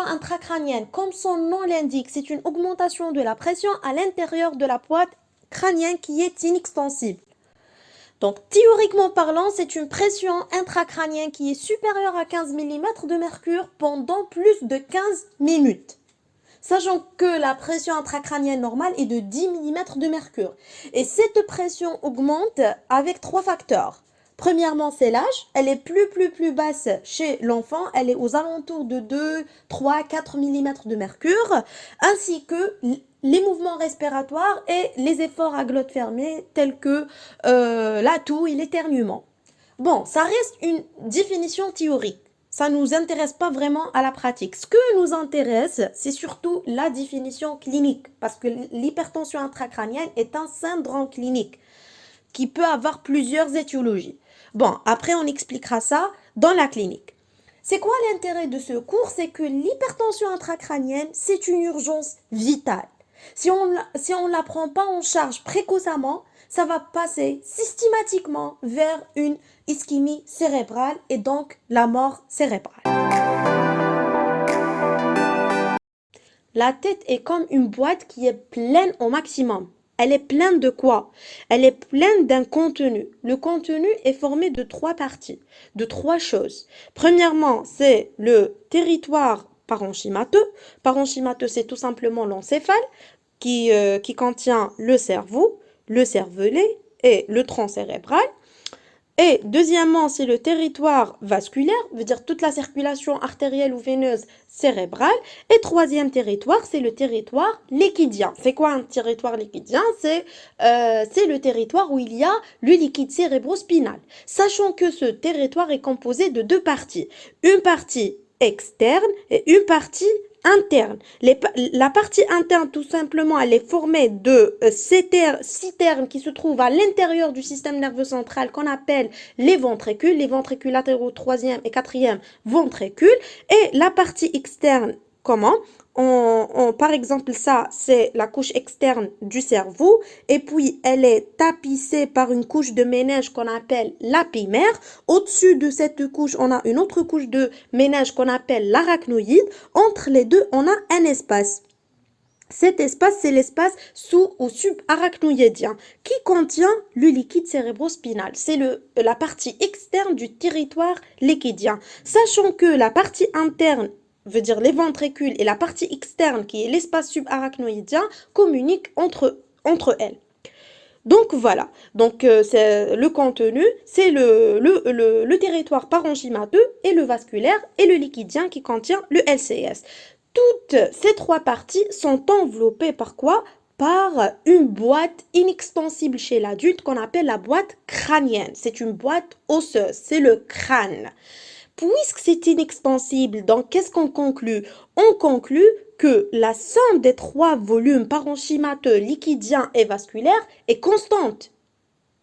intracrânienne, comme son nom l'indique, c'est une augmentation de la pression à l'intérieur de la boîte crânienne qui est inextensible. Donc, théoriquement parlant, c'est une pression intracrânienne qui est supérieure à 15 mm de mercure pendant plus de 15 minutes. Sachant que la pression intracrânienne normale est de 10 mm de mercure. Et cette pression augmente avec trois facteurs. Premièrement, c'est l'âge. Elle est plus basse chez l'enfant. Elle est aux alentours de 2, 3, 4 mm de mercure. Ainsi que les mouvements respiratoires et les efforts à glotte fermée tels que la toux et l'éternuement. Bon, ça reste une définition théorique. Ça ne nous intéresse pas vraiment à la pratique. Ce que nous intéresse, c'est surtout la définition clinique, parce que l'hypertension intracrânienne est un syndrome clinique qui peut avoir plusieurs étiologies. Bon, après on expliquera ça dans la clinique. C'est quoi l'intérêt de ce cours? C'est que l'hypertension intracrânienne, c'est une urgence vitale. Si on ne la prend pas en charge précocement, ça va passer systématiquement vers une ischémie cérébrale et donc la mort cérébrale. La tête est comme une boîte qui est pleine au maximum. Elle est pleine de quoi? Elle est pleine d'un contenu. Le contenu est formé de trois parties, de trois choses. Premièrement, c'est le territoire parenchymateux. Parenchymateux, c'est tout simplement l'encéphale qui contient le cerveau, le cervelet et le tronc cérébral. Et deuxièmement, c'est le territoire vasculaire, veut dire toute la circulation artérielle ou veineuse cérébrale. Et troisième territoire, c'est le territoire liquidien. C'est quoi un territoire liquidien? C'est le territoire où il y a le liquide cérébrospinal. Sachant que ce territoire est composé de deux parties. Une partie externe et une partie interne. La partie interne, tout simplement, elle est formée de citernes qui se trouvent à l'intérieur du système nerveux central qu'on appelle les ventricules latéraux 3e et 4e ventricules. Et la partie externe, comment? Par exemple, ça, c'est la couche externe du cerveau. Et puis, elle est tapissée par une couche de méninge qu'on appelle l'apimère. Au-dessus de cette couche, on a une autre couche de méninge qu'on appelle l'arachnoïde. Entre les deux, on a un espace. Cet espace, c'est l'espace sous- ou subarachnoïdien qui contient le liquide cérébrospinal. C'est la partie externe du territoire liquidien. Sachant que la partie interne, veut dire les ventricules, et la partie externe, qui est l'espace subarachnoïdien, communiquent entre elles. Donc voilà, c'est le contenu, c'est le territoire parenchymateux et le vasculaire et le liquidien qui contient le LCS. Toutes ces trois parties sont enveloppées par quoi? Par une boîte inextensible chez l'adulte qu'on appelle la boîte crânienne. C'est une boîte osseuse, c'est le crâne. Puisque c'est inextensible, donc qu'est-ce qu'on conclut? On conclut que la somme des trois volumes parenchymateux, liquidien et vasculaire est constante.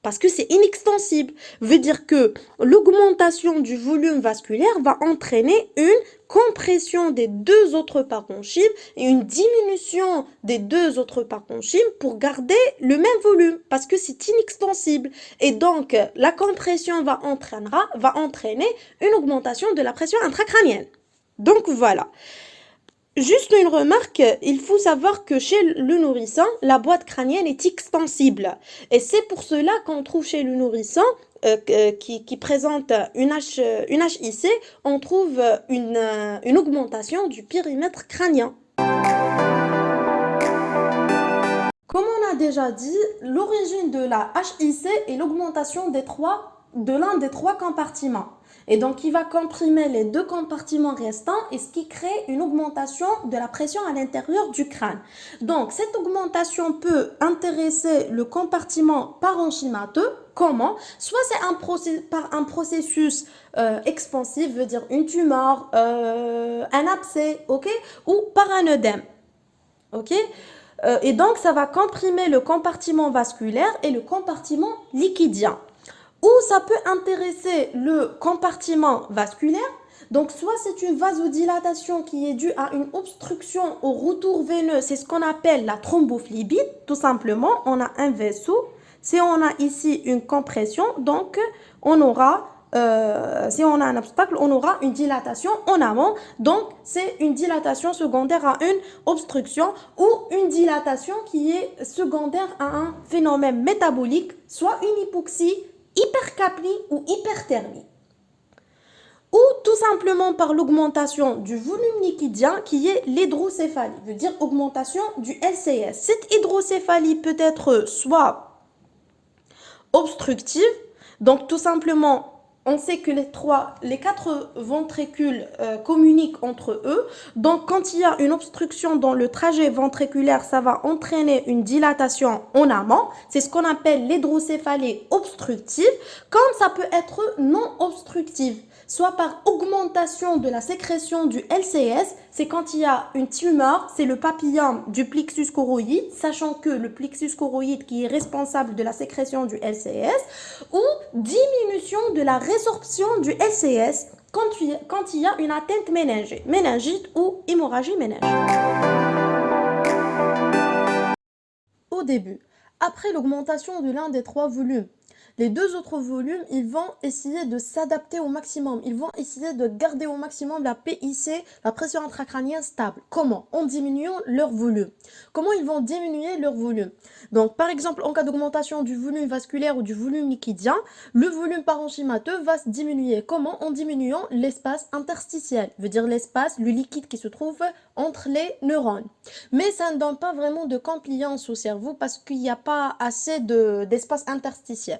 Parce que c'est inextensible. Veut dire que l'augmentation du volume vasculaire va entraîner une compression des deux autres parenchymes et une diminution des deux autres parenchymes pour garder le même volume parce que c'est inextensible. Et donc, la compression va entraîner une augmentation de la pression intracrânienne. Donc, voilà. Juste une remarque, il faut savoir que chez le nourrisson, la boîte crânienne est extensible. Et c'est pour cela qu'on trouve chez le nourrisson qui présente une HIC, on trouve une augmentation du périmètre crânien. Comme on a déjà dit, l'origine de la HIC est l'augmentation de l'un des trois compartiments. Et donc, il va comprimer les deux compartiments restants et ce qui crée une augmentation de la pression à l'intérieur du crâne. Donc, cette augmentation peut intéresser le compartiment parenchymateux. Comment? Soit c'est par un processus expansif, veut dire une tumeur, un abcès, ok? Ou par un œdème, ok? Et donc, ça va comprimer le compartiment vasculaire et le compartiment liquidien. Ou ça peut intéresser le compartiment vasculaire. Donc, soit c'est une vasodilatation qui est due à une obstruction au retour veineux. C'est ce qu'on appelle la thrombophlébite. Tout simplement, on a un vaisseau. Si on a ici une compression, donc on aura si on a un obstacle, on aura une dilatation en amont. Donc, c'est une dilatation secondaire à une obstruction ou une dilatation qui est secondaire à un phénomène métabolique, soit une hypoxie, hypercapnie ou hyperthermie. Ou tout simplement par l'augmentation du volume liquidien qui est l'hydrocéphalie, veut dire augmentation du LCS. Cette hydrocéphalie peut être soit obstructive, donc tout simplement on sait que les quatre ventricules communiquent entre eux. Donc, quand il y a une obstruction dans le trajet ventriculaire, ça va entraîner une dilatation en amont. C'est ce qu'on appelle l'hydrocéphalie obstructive, comme ça peut être non obstructive, soit par augmentation de la sécrétion du LCS. C'est quand il y a une tumeur, c'est le papillome du plexus choroïde, sachant que le plexus choroïde qui est responsable de la sécrétion du LCS, ou diminution de la résorption du LCS quand il y a une atteinte méningite ou hémorragie méningée. Au début, après l'augmentation de l'un des trois volumes, les deux autres volumes, ils vont essayer de s'adapter au maximum. Ils vont essayer de garder au maximum la PIC, la pression intracrânienne stable. Comment? En diminuant leur volume. Comment ils vont diminuer leur volume? Donc, par exemple, en cas d'augmentation du volume vasculaire ou du volume liquidien, le volume parenchymateux va se diminuer. Comment? En diminuant l'espace interstitiel, veut dire l'espace, le liquide qui se trouve entre les neurones. Mais ça ne donne pas vraiment de compliance au cerveau parce qu'il n'y a pas assez d'espace interstitiel.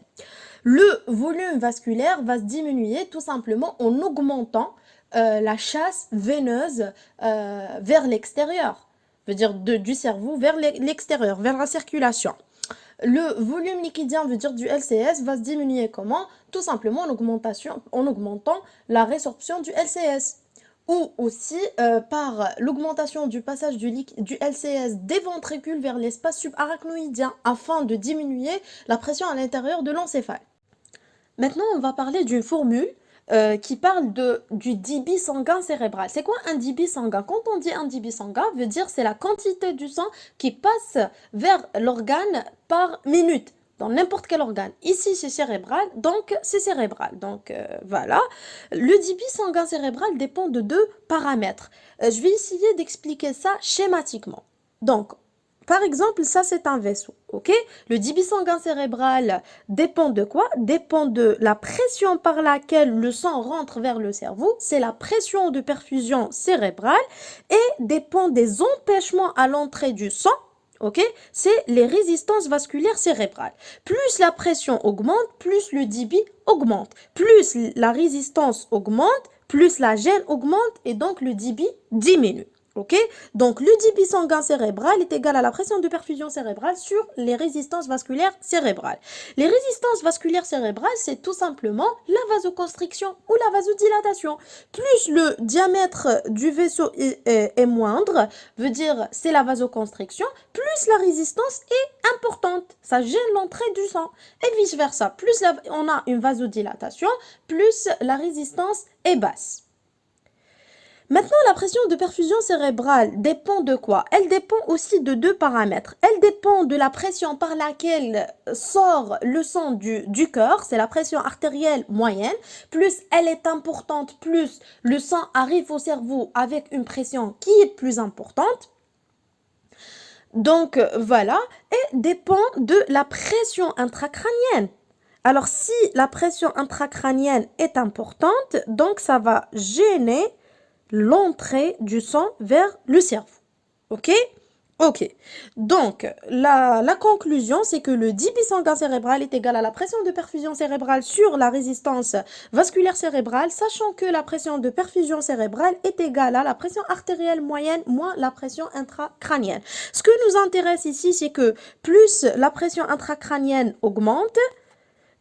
Le volume vasculaire va se diminuer tout simplement en augmentant la chasse veineuse vers l'extérieur, veut dire du cerveau vers l'extérieur, vers la circulation. Le volume liquidien, veut dire du LCS, va se diminuer comment? Tout simplement en augmentant la résorption du LCS. Ou aussi par l'augmentation du passage du LCS des ventricules vers l'espace subarachnoïdien afin de diminuer la pression à l'intérieur de l'encéphale. Maintenant, on va parler d'une formule qui parle du débit sanguin cérébral. C'est quoi un débit sanguin? Quand on dit un débit sanguin, veut dire c'est la quantité du sang qui passe vers l'organe par minute. Dans n'importe quel organe. Ici, c'est cérébral, donc c'est cérébral. Donc, voilà. Le débit sanguin cérébral dépend de deux paramètres. Je vais essayer d'expliquer ça schématiquement. Donc, par exemple, ça, c'est un vaisseau, ok? Le débit sanguin cérébral dépend de quoi? Dépend de la pression par laquelle le sang rentre vers le cerveau. C'est la pression de perfusion cérébrale et dépend des empêchements à l'entrée du sang. Ok, c'est les résistances vasculaires cérébrales. Plus la pression augmente, plus le débit augmente. Plus la résistance augmente, plus la gêne augmente et donc le débit diminue. Ok, donc le débit sanguin cérébral est égal à la pression de perfusion cérébrale sur les résistances vasculaires cérébrales. Les résistances vasculaires cérébrales, c'est tout simplement la vasoconstriction ou la vasodilatation. Plus le diamètre du vaisseau est moindre, veut dire c'est la vasoconstriction, plus la résistance est importante. Ça gêne l'entrée du sang. Et vice versa, plus on a une vasodilatation, plus la résistance est basse. Maintenant, la pression de perfusion cérébrale dépend de quoi? Elle dépend aussi de deux paramètres. Elle dépend de la pression par laquelle sort le sang du cœur, c'est la pression artérielle moyenne. Plus elle est importante, plus le sang arrive au cerveau avec une pression qui est plus importante. Donc, voilà, et dépend de la pression intracrânienne. Alors, si la pression intracrânienne est importante, donc ça va gêner l'entrée du sang vers le cerveau. Ok? Ok. Donc, la conclusion, c'est que le débit sanguin cérébral est égal à la pression de perfusion cérébrale sur la résistance vasculaire cérébrale, sachant que la pression de perfusion cérébrale est égale à la pression artérielle moyenne moins la pression intracrânienne. Ce que nous intéresse ici, c'est que plus la pression intracrânienne augmente,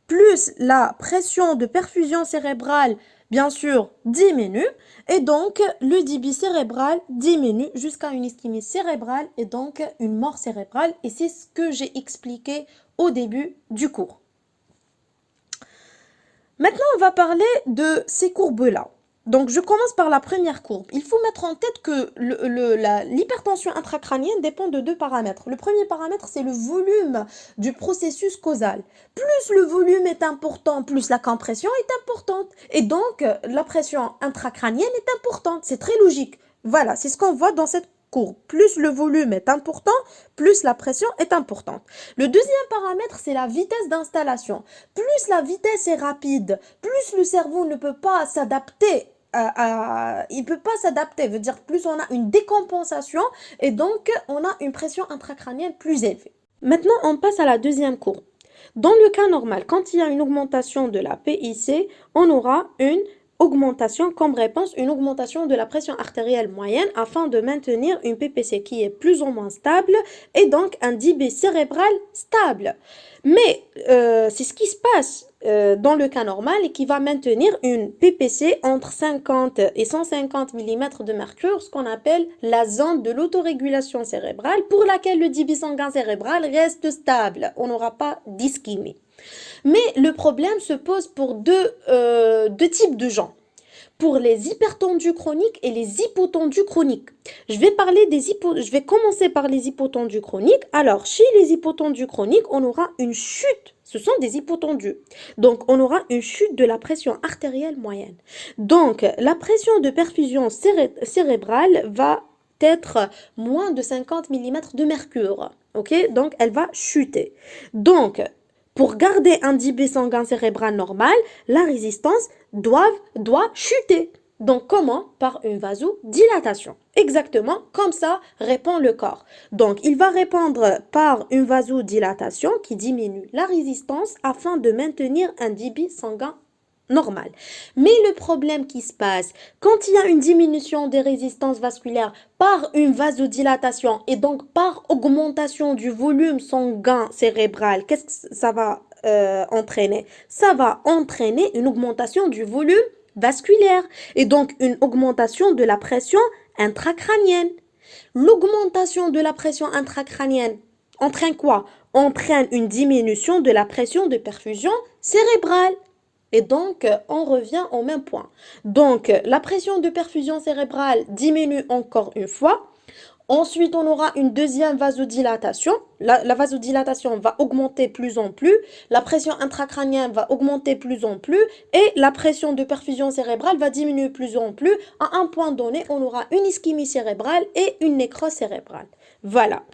plus la pression de perfusion cérébrale, bien sûr, diminue, et donc le débit cérébral diminue jusqu'à une ischémie cérébrale et donc une mort cérébrale, et c'est ce que j'ai expliqué au début du cours. Maintenant, on va parler de ces courbes-là. Donc, je commence par la première courbe. Il faut mettre en tête que l'hypertension intracrânienne dépend de deux paramètres. Le premier paramètre, c'est le volume du processus causal. Plus le volume est important, plus la compression est importante. Et donc, la pression intracrânienne est importante. C'est très logique. Voilà, c'est ce qu'on voit dans cette courbe. Plus le volume est important, plus la pression est importante. Le deuxième paramètre, c'est la vitesse d'installation. Plus la vitesse est rapide, plus le cerveau ne peut pas s'adapter il peut pas s'adapter, veut dire plus on a une décompensation et donc on a une pression intracrânienne plus élevée. Maintenant, on passe à la deuxième courbe. Dans le cas normal, quand il y a une augmentation de la PIC, on aura une augmentation, comme réponse, une augmentation de la pression artérielle moyenne afin de maintenir une PPC qui est plus ou moins stable et donc un débit cérébral stable. Mais c'est ce qui se passe dans le cas normal et qui va maintenir une PPC entre 50 et 150 mm de mercure, ce qu'on appelle la zone de l'autorégulation cérébrale, pour laquelle le débit sanguin cérébral reste stable. On n'aura pas d'ischémie. Mais le problème se pose pour deux types de gens. Pour les hypertendus chroniques et les hypotendus chroniques. Je vais commencer par les hypotendus chroniques. Alors, chez les hypotendus chroniques, on aura une chute. Ce sont des hypotendus. Donc, on aura une chute de la pression artérielle moyenne. Donc, la pression de perfusion cérébrale va être moins de 50 mm de mercure. Ok? Donc, elle va chuter. Donc, pour garder un débit sanguin cérébral normal, la résistance doit chuter. Donc comment? Par une vasodilatation. Exactement comme ça répond le corps. Donc il va répondre par une vasodilatation qui diminue la résistance afin de maintenir un débit sanguin normal. Mais le problème qui se passe, quand il y a une diminution des résistances vasculaires par une vasodilatation et donc par augmentation du volume sanguin cérébral, qu'est-ce que ça va entraîner? Ça va entraîner une augmentation du volume vasculaire et donc une augmentation de la pression intracrânienne. L'augmentation de la pression intracrânienne entraîne quoi? Entraîne une diminution de la pression de perfusion cérébrale. Et donc, on revient au même point. Donc, la pression de perfusion cérébrale diminue encore une fois. Ensuite, on aura une deuxième vasodilatation. La vasodilatation va augmenter plus en plus. La pression intracrânienne va augmenter plus en plus. Et la pression de perfusion cérébrale va diminuer plus en plus. À un point donné, on aura une ischémie cérébrale et une nécrose cérébrale. Voilà.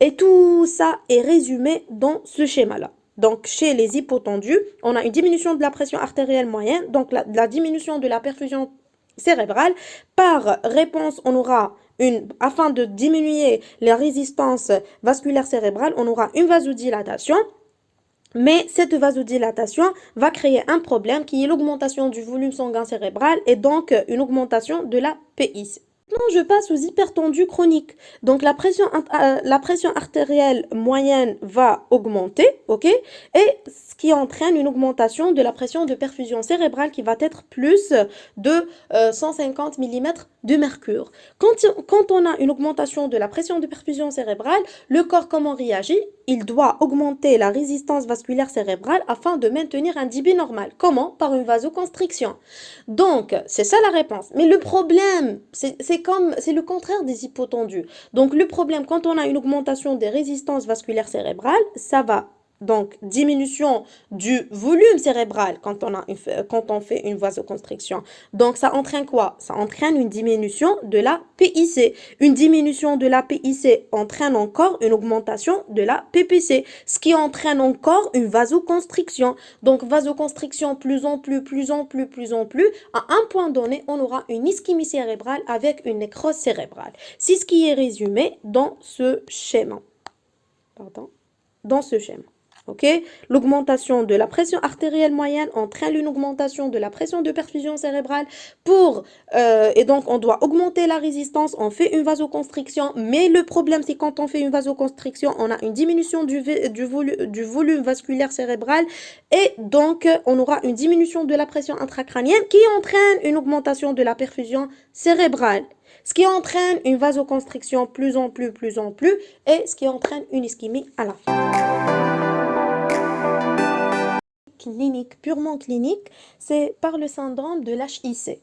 Et tout ça est résumé dans ce schéma-là. Donc, chez les hypotendus, on a une diminution de la pression artérielle moyenne, donc la diminution de la perfusion cérébrale. Par réponse, on aura afin de diminuer la résistance vasculaire cérébrale, on aura une vasodilatation. Mais cette vasodilatation va créer un problème qui est l'augmentation du volume sanguin cérébral et donc une augmentation de la PIC. Maintenant, je passe aux hypertendus chroniques. Donc, la pression artérielle moyenne va augmenter, ok? Et ce qui entraîne une augmentation de la pression de perfusion cérébrale qui va être plus de 150 mm de mercure. Quand on a une augmentation de la pression de perfusion cérébrale, le corps, comment réagit? Il doit augmenter la résistance vasculaire cérébrale afin de maintenir un débit normal. Comment? Par une vasoconstriction. Donc, c'est ça la réponse. Mais le problème, c'est le contraire des hypotendus. Donc, le problème, quand on a une augmentation des résistances vasculaires cérébrales, ça va. Donc, diminution du volume cérébral quand on fait une vasoconstriction. Donc, ça entraîne quoi? Ça entraîne une diminution de la PIC. Une diminution de la PIC entraîne encore une augmentation de la PPC, ce qui entraîne encore une vasoconstriction. Donc, vasoconstriction plus en plus, plus en plus, plus en plus. À un point donné, on aura une ischémie cérébrale avec une nécrose cérébrale. C'est ce qui est résumé dans ce schéma. Pardon. Dans ce schéma. Ok, l'augmentation de la pression artérielle moyenne entraîne une augmentation de la pression de perfusion cérébrale et donc on doit augmenter la résistance, on fait une vasoconstriction, mais le problème c'est quand on fait une vasoconstriction, on a une diminution du volume vasculaire cérébral et donc on aura une diminution de la pression intracrânienne qui entraîne une augmentation de la perfusion cérébrale. Ce qui entraîne une vasoconstriction plus en plus, et ce qui entraîne une ischémie à la fin. Clinique, purement clinique, c'est par le syndrome de l'HIC.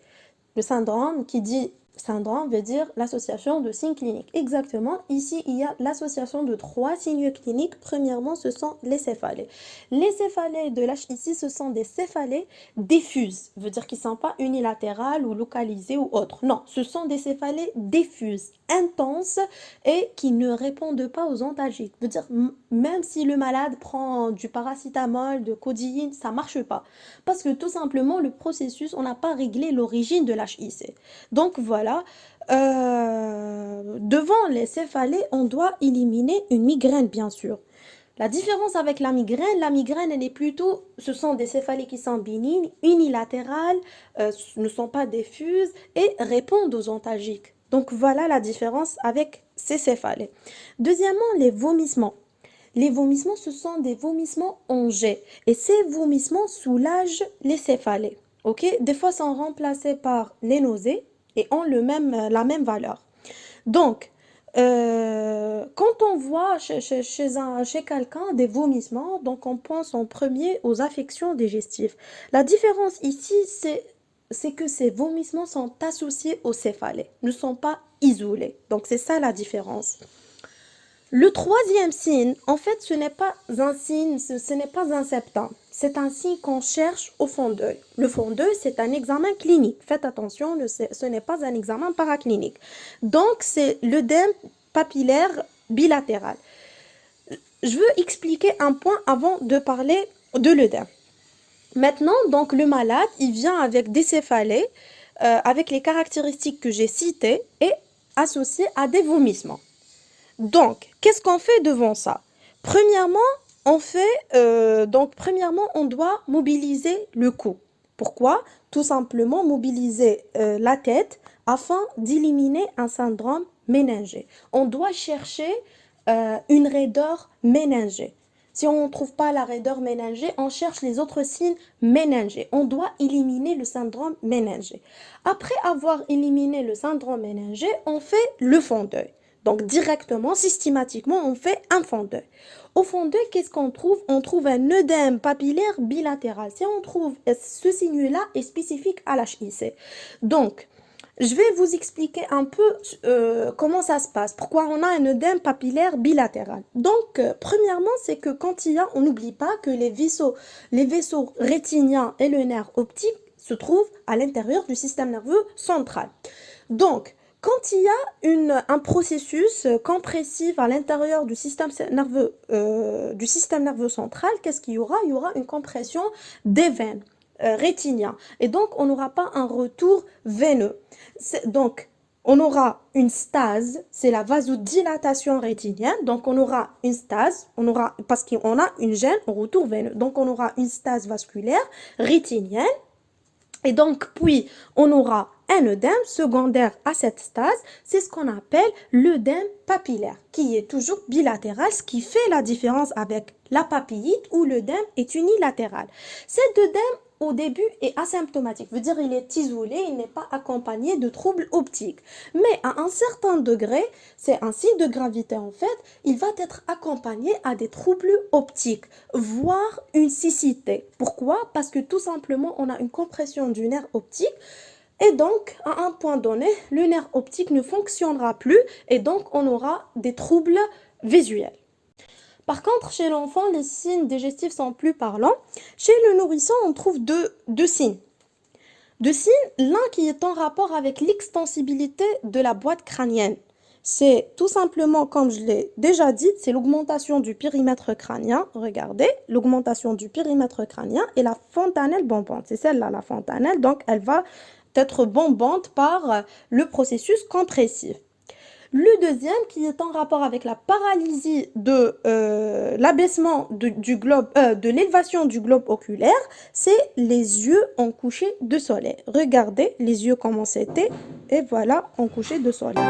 Le syndrome qui dit syndrome veut dire l'association de signes cliniques. Exactement, ici il y a l'association de 3 signes cliniques. Premièrement, ce sont les céphalées. Les céphalées de l'HIC, ce sont des céphalées diffuses, veut dire qu'ils ne sont pas unilatérales ou localisées ou autres. Non, ce sont des céphalées diffuses, intenses et qui ne répondent pas aux antalgiques. Veut dire même si le malade prend du paracétamol, de codéine, ça ne marche pas. Parce que tout simplement, le processus, on n'a pas réglé l'origine de l'HIC. Donc voilà, devant les céphalées, on doit éliminer une migraine, bien sûr. La différence avec la migraine, elle est plutôt, ce sont des céphalées qui sont bénignes, unilatérales, ne sont pas diffuses et répondent aux antalgiques. Donc voilà la différence avec ces céphalées. Deuxièmement, les vomissements. Les vomissements, ce sont des vomissements en jet. Et ces vomissements soulagent les céphalées. Ok? Des fois, sont remplacés par les nausées et ont la même valeur. Donc, quand on voit chez quelqu'un des vomissements, donc on pense en premier aux affections digestives. La différence ici, c'est que ces vomissements sont associés aux céphalées, ne sont pas isolés. Donc, c'est ça la différence. Le troisième signe, en fait, ce n'est pas un signe, ce n'est pas un symptôme. C'est un signe qu'on cherche au fond d'œil. Le fond d'œil, c'est un examen clinique. Faites attention, ce n'est pas un examen paraclinique. Donc, c'est l'œdème papillaire bilatéral. Je veux expliquer un point avant de parler de l'œdème. Maintenant, donc, le malade, il vient avec des céphalées, avec les caractéristiques que j'ai citées et associées à des vomissements. Donc, qu'est-ce qu'on fait devant ça? Premièrement, on doit mobiliser le cou. Pourquoi? Tout simplement mobiliser la tête afin d'éliminer un syndrome méningé. On doit chercher une raideur méningée. Si on ne trouve pas la raideur méningée, on cherche les autres signes méningés. On doit éliminer le syndrome méningé. Après avoir éliminé le syndrome méningé, on fait le fond d'œil. Donc directement, systématiquement, on fait un fond d'œil. Au fond d'œil, qu'est-ce qu'on trouve? On trouve un œdème papillaire bilatéral. Si on trouve ce signe-là est spécifique à l'HIC. Donc, je vais vous expliquer un peu comment ça se passe, pourquoi on a un œdème papillaire bilatéral. Donc, premièrement, c'est que quand il y a, on n'oublie pas que les vaisseaux rétiniens et le nerf optique se trouvent à l'intérieur du système nerveux central. Donc, quand il y a un processus compressif à l'intérieur du système nerveux central, qu'est-ce qu'il y aura? Il y aura une compression des veines rétiniennes. Et donc, on n'aura pas un retour veineux. Donc, on aura une stase, c'est la vasodilatation rétinienne. Donc, on aura une stase, parce qu'on a une gêne au retour veineux. Donc, on aura une stase vasculaire rétinienne. Et donc, puis, on aura un œdème secondaire à cette stase, c'est ce qu'on appelle l'œdème papillaire, qui est toujours bilatéral, ce qui fait la différence avec la papillite où l'œdème est unilatéral. Cet œdème, au début, est asymptomatique, veut dire il est isolé, il n'est pas accompagné de troubles optiques. Mais à un certain degré, c'est un signe de gravité en fait, il va être accompagné à des troubles optiques, voire une cécité. Pourquoi? Parce que tout simplement, on a une compression du nerf optique. Et donc, à un point donné, le nerf optique ne fonctionnera plus et donc on aura des troubles visuels. Par contre, chez l'enfant, les signes digestifs sont plus parlants. Chez le nourrisson, on trouve deux signes. Deux signes, l'un qui est en rapport avec l'extensibilité de la boîte crânienne. C'est tout simplement, comme je l'ai déjà dit, c'est l'augmentation du périmètre crânien. Regardez, l'augmentation du périmètre crânien et la fontanelle bombante. C'est celle-là, la fontanelle, donc elle va être bombante par le processus compressif. Le deuxième, qui est en rapport avec la paralysie de l'abaissement de l'élévation du globe oculaire, c'est les yeux en coucher de soleil. Regardez les yeux comment c'était, et voilà en coucher de soleil.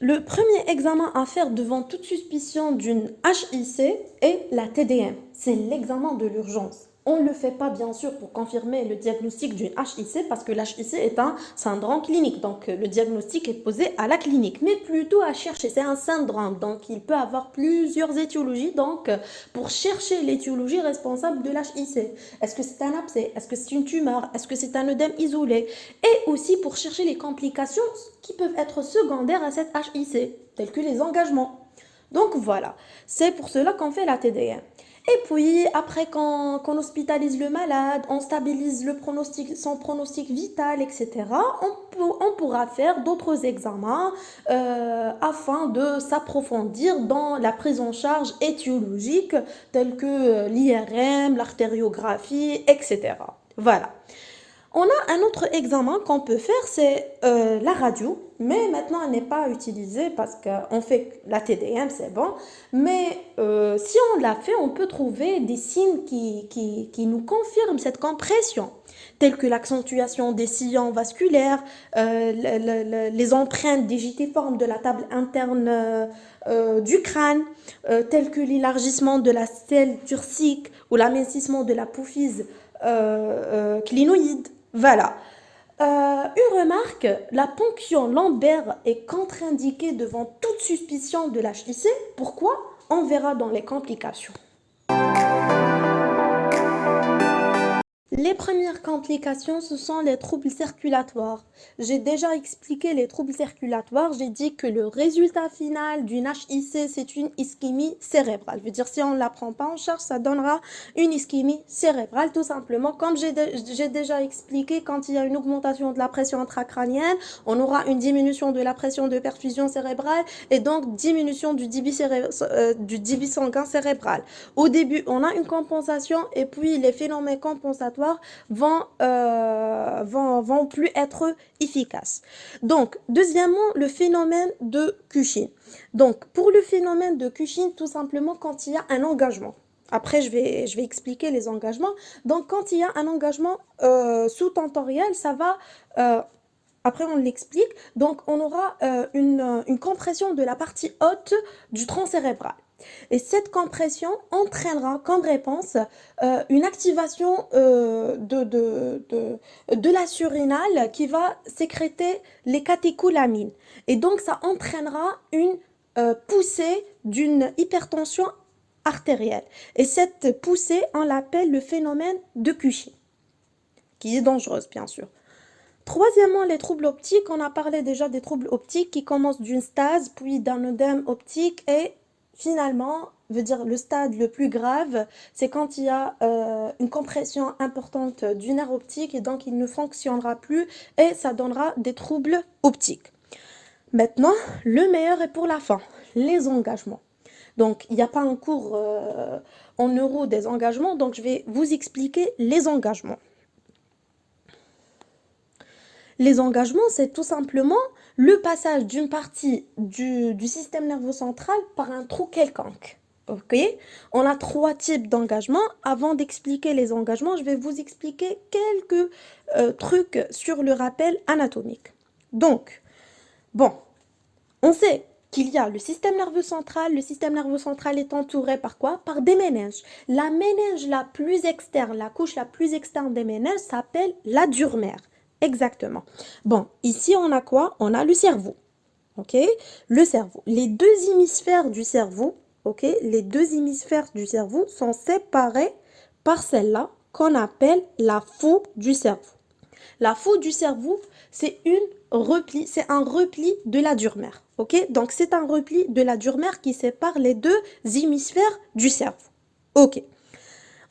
Le premier examen à faire devant toute suspicion d'une HIC est la TDM. C'est l'examen de l'urgence. On ne le fait pas, bien sûr, pour confirmer le diagnostic d'une HIC, parce que l'HIC est un syndrome clinique. Donc, le diagnostic est posé à la clinique, mais plutôt à chercher. C'est un syndrome, donc il peut avoir plusieurs étiologies. Donc, pour chercher l'étiologie responsable de l'HIC, est-ce que c'est un abcès? Est-ce que c'est une tumeur? Est-ce que c'est un œdème isolé? Et aussi pour chercher les complications qui peuvent être secondaires à cette HIC, telles que les engagements. Donc voilà, c'est pour cela qu'on fait la TDM. Et puis, après qu'on hospitalise le malade, on stabilise son pronostic vital, etc., on pourra faire d'autres examens afin de s'approfondir dans la prise en charge étiologique, telle que l'IRM, l'artériographie, etc. Voilà. On a un autre examen qu'on peut faire, c'est la radio, mais maintenant elle n'est pas utilisée parce qu'on fait la TDM, c'est bon. Mais si on l'a fait, on peut trouver des signes qui nous confirment cette compression, tels que l'accentuation des sillons vasculaires, les empreintes digitiformes de la table interne du crâne, tels que l'élargissement de la selle turcique ou l'amincissement de l'apophyse clinoïde. Voilà. Une remarque, la ponction lombaire est contre-indiquée devant toute suspicion de l'HIC. Pourquoi? On verra dans les complications. Les premières complications, ce sont les troubles circulatoires. J'ai déjà expliqué les troubles circulatoires. J'ai dit que le résultat final d'une HIC, c'est une ischémie cérébrale. Je veux dire, si on ne la prend pas en charge, ça donnera une ischémie cérébrale, tout simplement. Comme j'ai déjà expliqué, quand il y a une augmentation de la pression intracrânienne, on aura une diminution de la pression de perfusion cérébrale et donc diminution du débit sanguin cérébral. Au début, on a une compensation et puis les phénomènes compensatoires vont plus être efficaces. Donc, deuxièmement, le phénomène de Cushing. Donc, pour le phénomène de Cushing, tout simplement quand il y a un engagement. Après, je vais expliquer les engagements. Donc, quand il y a un engagement sous-tentoriel, ça va... après, on l'explique. Donc, on aura une compression de la partie haute du tronc cérébral. Et cette compression entraînera comme réponse une activation de la surrénale qui va sécréter les catécholamines. Et donc, ça entraînera une poussée d'une hypertension artérielle. Et cette poussée, on l'appelle le phénomène de Cushing, qui est dangereuse, bien sûr. Troisièmement, les troubles optiques. On a parlé déjà des troubles optiques qui commencent d'une stase, puis d'un œdème optique et finalement, veut dire le stade le plus grave, c'est quand il y a une compression importante du nerf optique et donc il ne fonctionnera plus et ça donnera des troubles optiques. Maintenant, le meilleur est pour la fin, les engagements. Donc, il n'y a pas un cours en neuro des engagements, donc je vais vous expliquer les engagements. Les engagements, c'est tout simplement le passage d'une partie du système nerveux central par un trou quelconque. Ok? On a 3 types d'engagements. Avant d'expliquer les engagements, je vais vous expliquer quelques trucs sur le rappel anatomique. Donc, bon, on sait qu'il y a le système nerveux central. Le système nerveux central est entouré par quoi? Par des méninges. La méninge la plus externe, la couche la plus externe des méninges s'appelle la durmère. Exactement. Bon, ici, on a quoi? On a le cerveau. OK? Le cerveau. Les deux hémisphères du cerveau, OK? Les deux hémisphères du cerveau sont séparés par celle-là qu'on appelle la foue du cerveau. La foue du cerveau, c'est un repli de la durmère. OK? Donc, c'est un repli de la durmère qui sépare les deux hémisphères du cerveau. OK.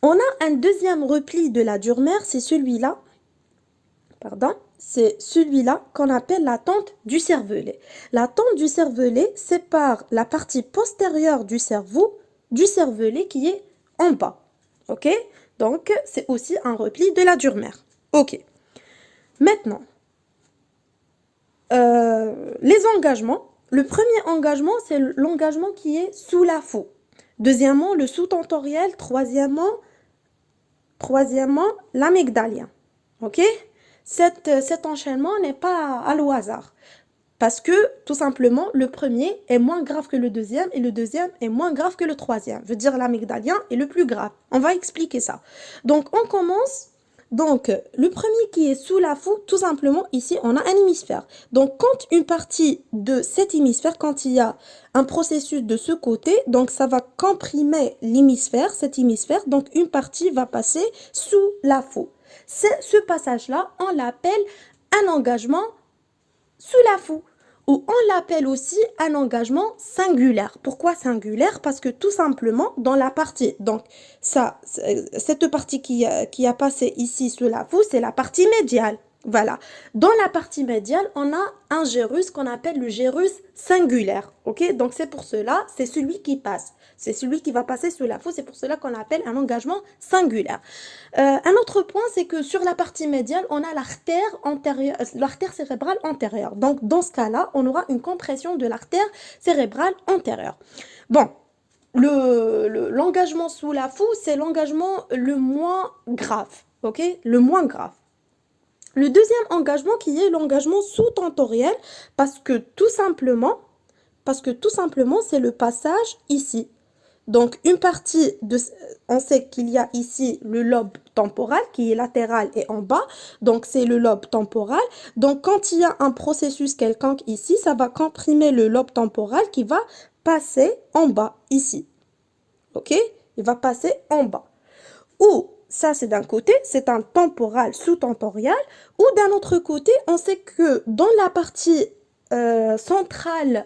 On a un deuxième repli de la durmère, c'est celui-là. Pardon, c'est celui-là qu'on appelle la tente du cervelet. La tente du cervelet sépare la partie postérieure du cerveau du cervelet qui est en bas. OK? Donc, c'est aussi un repli de la durmère. OK. Maintenant, les engagements. Le premier engagement, c'est l'engagement qui est sous la foue. Deuxièmement, le sous-tentoriel. Troisièmement, l'amygdalien. OK? Cet enchaînement n'est pas à au hasard. Parce que, tout simplement, le premier est moins grave que le deuxième et le deuxième est moins grave que le troisième. Je veux dire, l'amygdalien est le plus grave. On va expliquer ça. Donc, on commence. Donc, le premier qui est sous la foue, tout simplement, ici, on a un hémisphère. Donc, quand une partie de cet hémisphère, quand il y a un processus de ce côté, donc ça va comprimer l'hémisphère, cet hémisphère, donc une partie va passer sous la foue. Ce passage-là, on l'appelle un engagement sous la foue. Ou on l'appelle aussi un engagement singulaire. Pourquoi singulaire? Parce que tout simplement, dans la partie, donc ça, cette partie qui a passé ici sous la foue, c'est la partie médiale. Voilà. Dans la partie médiale, on a un gyrus qu'on appelle le gyrus singulaire. Ok? Donc c'est pour cela, c'est celui qui passe. C'est celui qui va passer sous la foue. C'est pour cela qu'on l'appelle un engagement singulaire. Un autre point, c'est que sur la partie médiale, on a l'artère antérieure, l'artère cérébrale antérieure. Donc dans ce cas-là, on aura une compression de l'artère cérébrale antérieure. Bon. L'engagement sous la foue, c'est l'engagement le moins grave. Ok? Le moins grave. Le deuxième engagement qui est l'engagement sous-tentoriel parce que tout simplement c'est le passage ici. Donc une partie de on sait qu'il y a ici le lobe temporal qui est latéral et en bas. Donc c'est le lobe temporal. Donc quand il y a un processus quelconque ici, ça va comprimer le lobe temporal qui va passer en bas ici. OK? Il va passer en bas. Ou ça, c'est d'un côté, c'est un temporal sous-temporel. Ou d'un autre côté, on sait que dans la partie centrale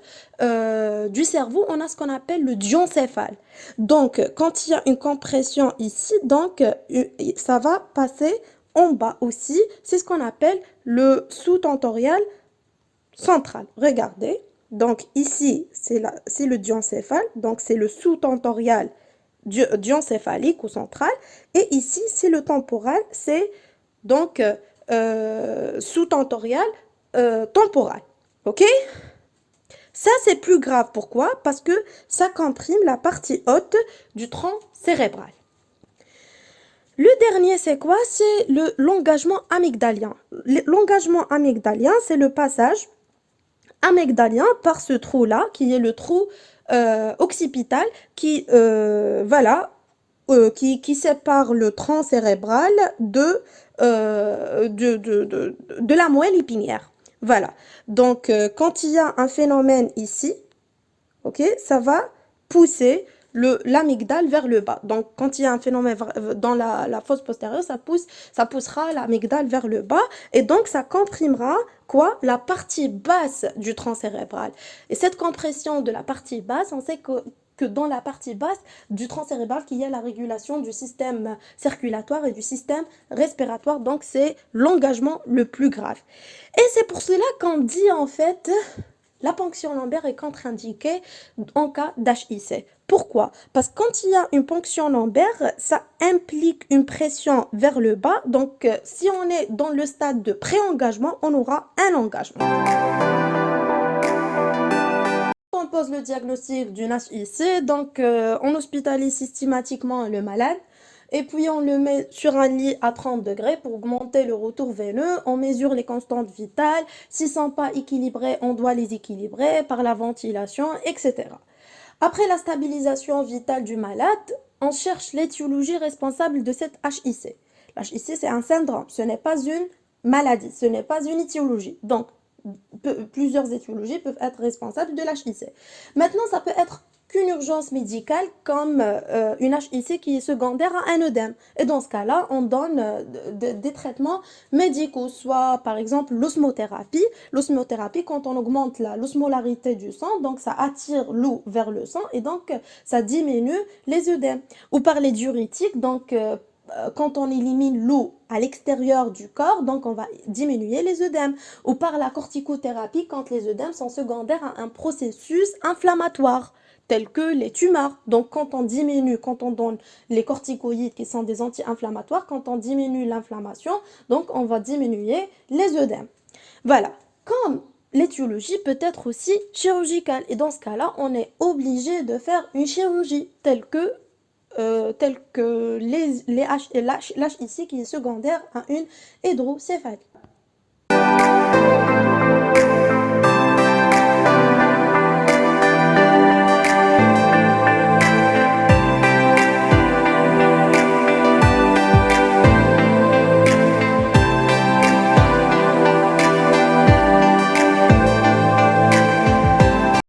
du cerveau, on a ce qu'on appelle le diencéphale. Donc, quand il y a une compression ici, donc ça va passer en bas aussi. C'est ce qu'on appelle le sous-tentorial central. Regardez. Donc, ici, c'est le diencéphale. Donc, c'est le sous-tentorial diencéphalique ou central. Et ici, c'est le temporal, c'est donc sous-tentorial temporal. OK? Ça, c'est plus grave. Pourquoi? Parce que ça comprime la partie haute du tronc cérébral. Le dernier, c'est quoi? C'est l'engagement amygdalien. L'engagement amygdalien, c'est le passage amygdalien par ce trou-là, qui est le trou occipital, voilà, qui sépare le tronc cérébral de la moelle épinière. Voilà. Donc, quand il y a un phénomène ici, ok, ça va pousser l'amygdale vers le bas. Donc, quand il y a un phénomène dans la fosse postérieure, ça poussera l'amygdale vers le bas et donc ça comprimera quoi? La partie basse du tronc cérébral. Et cette compression de la partie basse, on sait que dans la partie basse du tronc cérébral, qu'il y a la régulation du système circulatoire et du système respiratoire. Donc, c'est l'engagement le plus grave. Et c'est pour cela qu'on dit en fait la ponction lombaire est contre-indiquée en cas d'HIC. Pourquoi? Parce que quand il y a une ponction lombaire, ça implique une pression vers le bas. Donc, si on est dans le stade de pré-engagement, on aura un engagement. On pose le diagnostic d'une HIC, donc on hospitalise systématiquement le malade. Et puis on le met sur un lit à 30 degrés pour augmenter le retour veineux. On mesure les constantes vitales. S'ils ne sont pas équilibrés, on doit les équilibrer par la ventilation, etc. Après la stabilisation vitale du malade, on cherche l'étiologie responsable de cette HIC. L'HIC, c'est un syndrome, ce n'est pas une maladie, ce n'est pas une étiologie. Donc, plusieurs étiologies peuvent être responsables de l'HIC. Maintenant, ça peut être qu'une urgence médicale comme une HIC qui est secondaire à un œdème. Et dans ce cas-là, on donne des traitements médicaux, soit par exemple l'osmothérapie. L'osmothérapie, quand on augmente l'osmolarité du sang, donc ça attire l'eau vers le sang et donc ça diminue les œdèmes. Ou par les diurétiques, donc quand on élimine l'eau à l'extérieur du corps, donc on va diminuer les œdèmes. Ou par la corticothérapie, quand les œdèmes sont secondaires à un processus inflammatoire tels que les tumeurs. Donc quand on donne les corticoïdes qui sont des anti-inflammatoires, quand on diminue l'inflammation, donc on va diminuer les œdèmes. Voilà. Comme l'étiologie peut être aussi chirurgicale. Et dans ce cas-là, on est obligé de faire une chirurgie telle que l'HIC qui est secondaire à une hydrocéphalie.